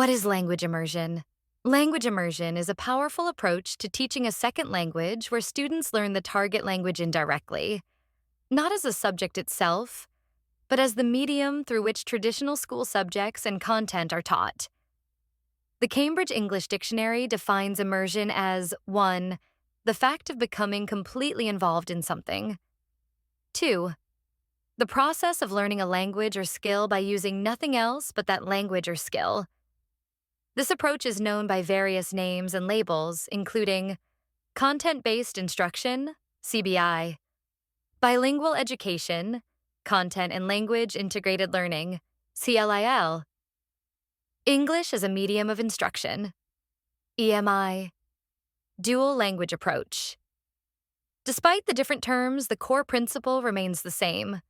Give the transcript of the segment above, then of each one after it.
What is language immersion? Language immersion is a powerful approach to teaching a second language where students learn the target language indirectly, not as a subject itself, but as the medium through which traditional school subjects and content are taught. The Cambridge English Dictionary defines immersion as 1. The fact of becoming completely involved in something. 2. The process of learning a language or skill by using nothing else but that language or skill. This approach is known by various names and labels, including content-based instruction, CBI, bilingual education, content and language integrated learning, CLIL, English as a medium of instruction, EMI, dual language approach. Despite the different terms, the core principle remains the same.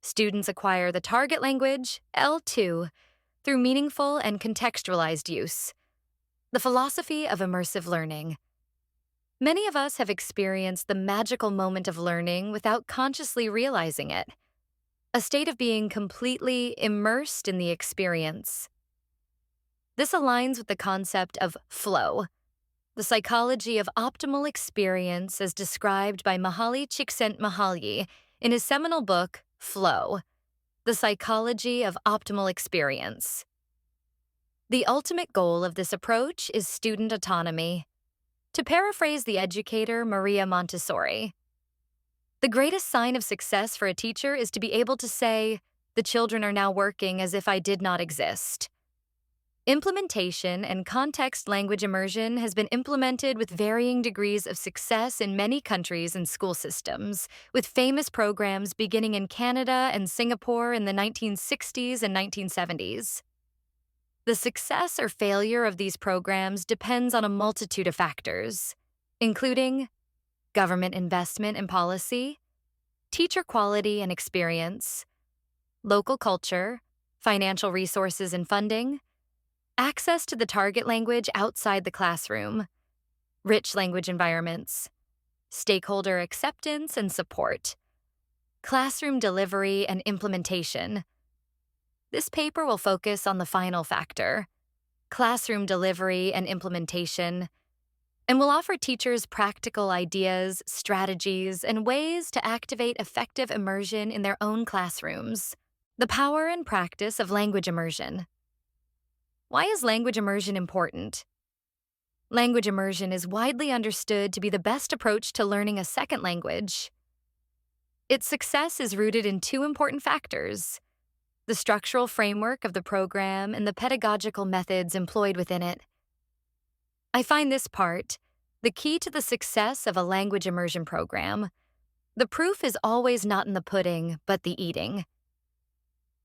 Students acquire the target language, L2, through meaningful and contextualized use. The philosophy of immersive learning. Many of us have experienced the magical moment of learning without consciously realizing it, a state of being completely immersed in the experience. This aligns with the concept of flow, the psychology of optimal experience as described by Mihaly Csikszentmihalyi in his seminal book, Flow, The Psychology of Optimal Experience. The ultimate goal of this approach is student autonomy. To paraphrase the educator Maria Montessori, the greatest sign of success for a teacher is to be able to say, "The children are now working as if I did not exist." Implementation and context language immersion has been implemented with varying degrees of success in many countries and school systems, with famous programs beginning in Canada and Singapore in the 1960s and 1970s. The success or failure of these programs depends on a multitude of factors, including government investment and policy, teacher quality and experience, local culture, financial resources and funding, access to the target language outside the classroom, rich language environments, stakeholder acceptance and support, classroom delivery and implementation. This paper will focus on the final factor, classroom delivery and implementation, and will offer teachers practical ideas, strategies, and ways to activate effective immersion in their own classrooms. The power and practice of language immersion. Why is language immersion important? Language immersion is widely understood to be the best approach to learning a second language. Its success is rooted in two important factors: the structural framework of the program and the pedagogical methods employed within it. I find this part the key to the success of a language immersion program. The proof is always not in the pudding, but the eating.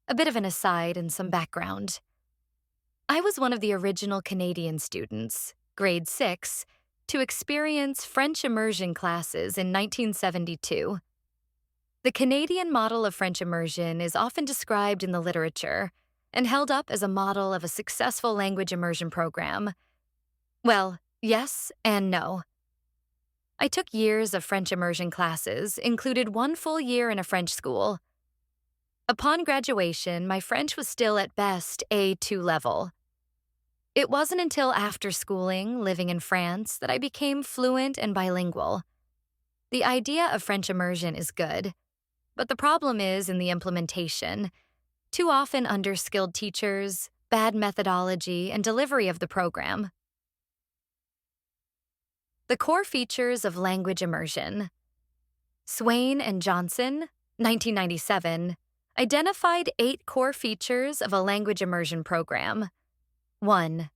A bit of an aside and some background. I was one of the original Canadian students, grade 6, to experience French immersion classes in 1972. The Canadian model of French immersion is often described in the literature and held up as a model of a successful language immersion program. Well, yes and no. I took years of French immersion classes, included one full year in a French school. Upon graduation, my French was still at best A2 level. It wasn't until after schooling, living in France, that I became fluent and bilingual. The idea of French immersion is good, but the problem is in the implementation. Too often underskilled teachers, bad methodology, and delivery of the program. The core features of language immersion. Swain and Johnson, 1997, identified 8 core features of a language immersion program. 1.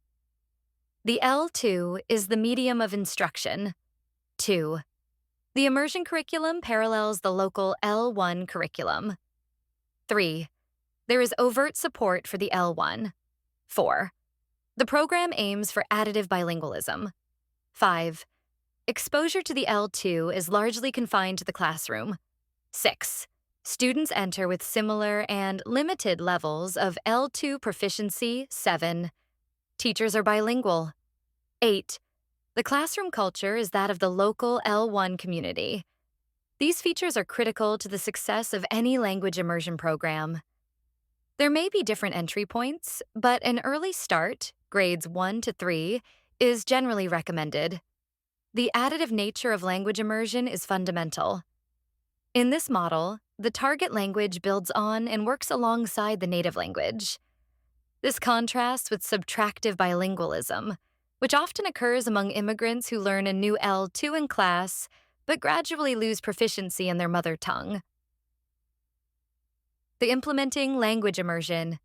The L2 is the medium of instruction. 2. The immersion curriculum parallels the local L1 curriculum. 3. There is overt support for the L1. 4. The program aims for additive bilingualism. 5. Exposure to the L2 is largely confined to the classroom. 6. Students enter with similar and limited levels of L2 proficiency. 7. Teachers are bilingual. 8. The classroom culture is that of the local L1 community. These features are critical to the success of any language immersion program. There may be different entry points, but an early start, grades 1 to 3, is generally recommended. The additive nature of language immersion is fundamental. In this model, the target language builds on and works alongside the native language. This contrasts with subtractive bilingualism, which often occurs among immigrants who learn a new L2 in class but gradually lose proficiency in their mother tongue. The implementing language immersion.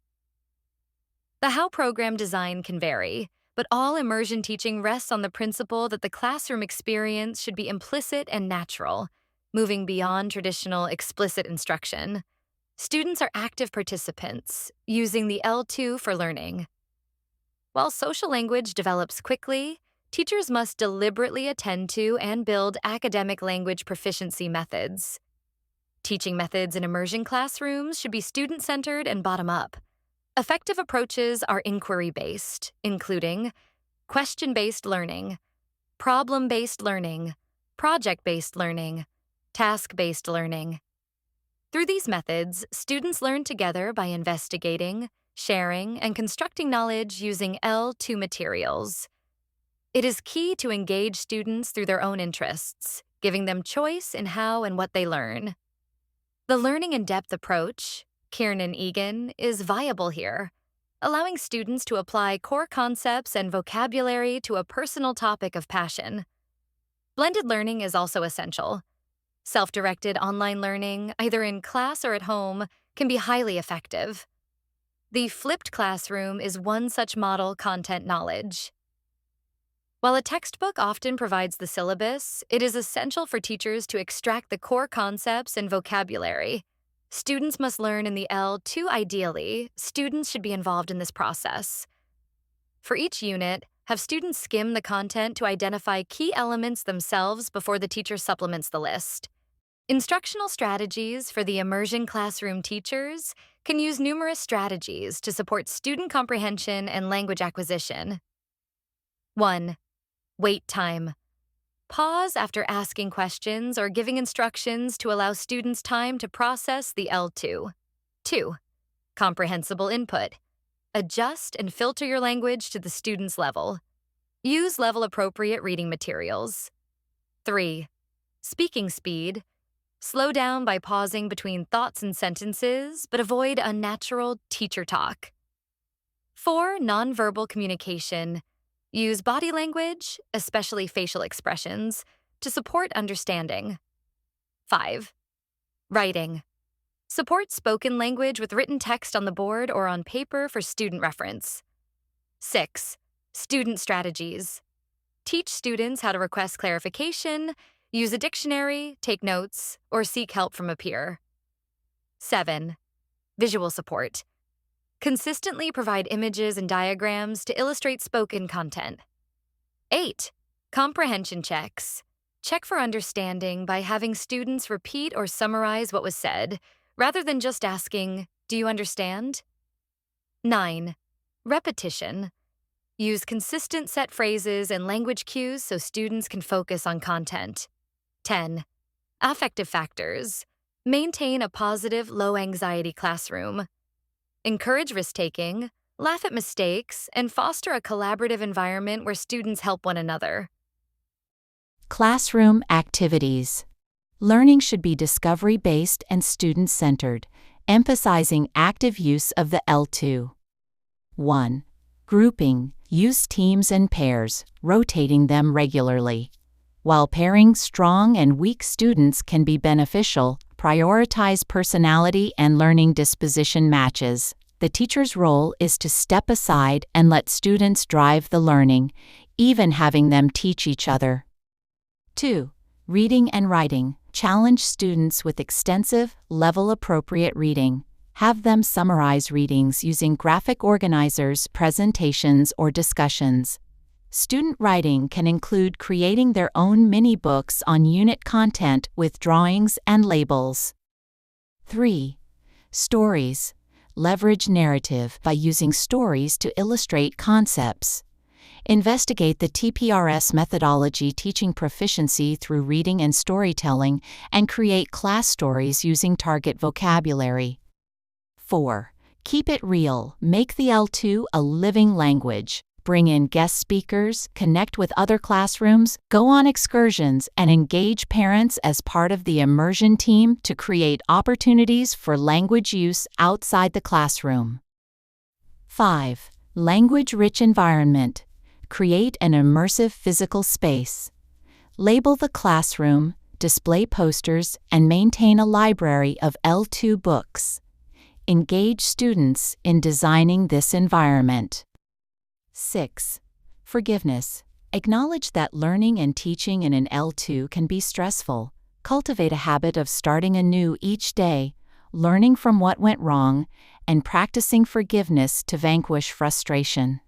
The how program design can vary, but all immersion teaching rests on the principle that the classroom experience should be implicit and natural, moving beyond traditional explicit instruction. Students are active participants, using the L2 for learning. While social language develops quickly, teachers must deliberately attend to and build academic language proficiency methods. Teaching methods in immersion classrooms should be student-centered and bottom-up. Effective approaches are inquiry-based, including question-based learning, problem-based learning, project-based learning, task-based learning. Through these methods, students learn together by investigating, sharing, and constructing knowledge using L2 materials. It is key to engage students through their own interests, giving them choice in how and what they learn. The learning in depth approach, Kiernan Egan, is viable here, allowing students to apply core concepts and vocabulary to a personal topic of passion. Blended learning is also essential. Self-directed online learning, either in class or at home, can be highly effective. The flipped classroom is one such model content knowledge. While a textbook often provides the syllabus, it is essential for teachers to extract the core concepts and vocabulary. Students must learn in the L2 ideally. Students should be involved in this process. For each unit, have students skim the content to identify key elements themselves before the teacher supplements the list. Instructional strategies for the immersion classroom teachers can use numerous strategies to support student comprehension and language acquisition. 1. Wait time. Pause after asking questions or giving instructions to allow students time to process the L2. 2. Comprehensible input. Adjust and filter your language to the student's level. Use level-appropriate reading materials. 3. Speaking speed. Slow down by pausing between thoughts and sentences, but avoid unnatural teacher talk. 4. Nonverbal communication. Use body language, especially facial expressions, to support understanding. 5. Writing. Support spoken language with written text on the board or on paper for student reference. 6. Student strategies. Teach students how to request clarification, use a dictionary, take notes, or seek help from a peer. 7. Visual support. Consistently provide images and diagrams to illustrate spoken content. 8. Comprehension checks. Check for understanding by having students repeat or summarize what was said, rather than just asking, "Do you understand?" 9. Repetition. Use consistent set phrases and language cues so students can focus on content. 10. Affective factors. Maintain a positive, low-anxiety classroom. Encourage risk-taking, laugh at mistakes, and foster a collaborative environment where students help one another. Classroom activities. Learning should be discovery-based and student-centered, emphasizing active use of the L2. 1. Grouping. Use teams and pairs, rotating them regularly. While pairing strong and weak students can be beneficial, prioritize personality and learning disposition matches. The teacher's role is to step aside and let students drive the learning, even having them teach each other. 2. Reading and writing. Challenge students with extensive, level-appropriate reading. Have them summarize readings using graphic organizers, presentations, or discussions. Student writing can include creating their own mini-books on unit content with drawings and labels. 3. Stories. Leverage narrative by using stories to illustrate concepts. Investigate the TPRS methodology teaching proficiency through reading and storytelling, and create class stories using target vocabulary. 4. Keep it real. Make the L2 a living language. Bring in guest speakers, connect with other classrooms, go on excursions, and engage parents as part of the immersion team to create opportunities for language use outside the classroom. 5. Language-rich environment. Create an immersive physical space. Label the classroom, display posters, and maintain a library of L2 books. Engage students in designing this environment. 6. Forgiveness. Acknowledge that learning and teaching in an L2 can be stressful. Cultivate a habit of starting anew each day, learning from what went wrong, and practicing forgiveness to vanquish frustration.